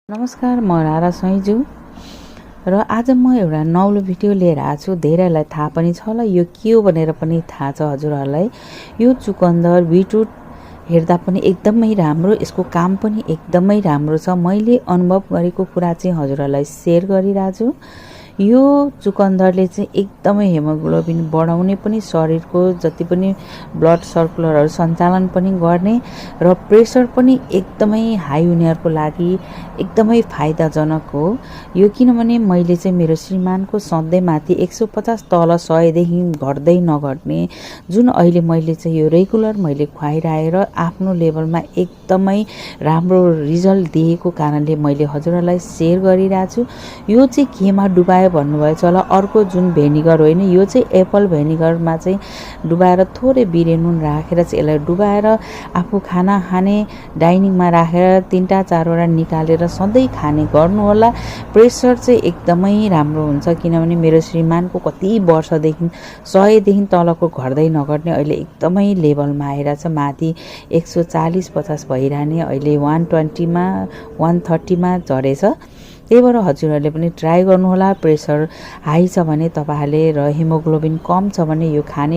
नमस्कार, म रारा सैजु र आज म एउटा नौलो भिडियो लिएर आएको छु। धेरैलाई थाहा पनि छ होला यो के हो भनेर पनि थाहा छ हजुरहरूलाई। यो चुकन्दर बिटरुट हेर्दा पनि एकदमै राम्रो, यसको काम पनि एकदमै राम्रो छ। मैले अनुभव गरेको कुरा चाहिँ हजुरहरूलाई सेयर गरिरहेको छु। यो चुकन्दरले चाहिँ एकदमै हेमोग्लोबिन बढाउने पनि, शरीरको जति पनि ब्लड सर्कुलरहरू सञ्चालन पनि गर्ने र प्रेसर पनि एकदमै हाई हुनेहरूको लागि एकदमै फाइदाजनक हो यो। किनभने मैले चाहिँ मेरो श्रीमानको सधैँ माथि 150 तल 100 देखि घट्दै नघट्ने जुन अहिले मैले चाहिँ यो रेगुलर मैले खुवाइरहेर आफ्नो लेभलमा एकदमै राम्रो रिजल्ट दिएको कारणले मैले हजुरहरूलाई सेयर गरिरहेको छु। यो चाहिँ केमा डुबायो भन्नुभएछ होला, अर्को जुन भेनिगर होइन, यो चाहिँ एप्पल भेनिगरमा चाहिँ डुबाएर थोरै बिरे नुन राखेर चाहिँ यसलाई डुबाएर आफू खाना खाने डाइनिङमा राखेर 3टा 4वटा निकालेर सधैँ खाने गर्नु होला। प्रेसर चाहिँ एकदमै राम्रो हुन्छ किनभने मेरो श्रीमानको कति वर्षदेखि 100 देखि तलको घट्दै नघट्ने अहिले एकदमै लेभलमा आएर छ, माथि 140-50 भइरहने अहिले 120 मा 130 मा झरेछ। त्यही भएर हजुरहरूले पनि ट्राई गर्नुहोला। प्रेसर हाई छ भने तपाईँहरूले र हेमोग्लोबिन कम छ भने यो खाने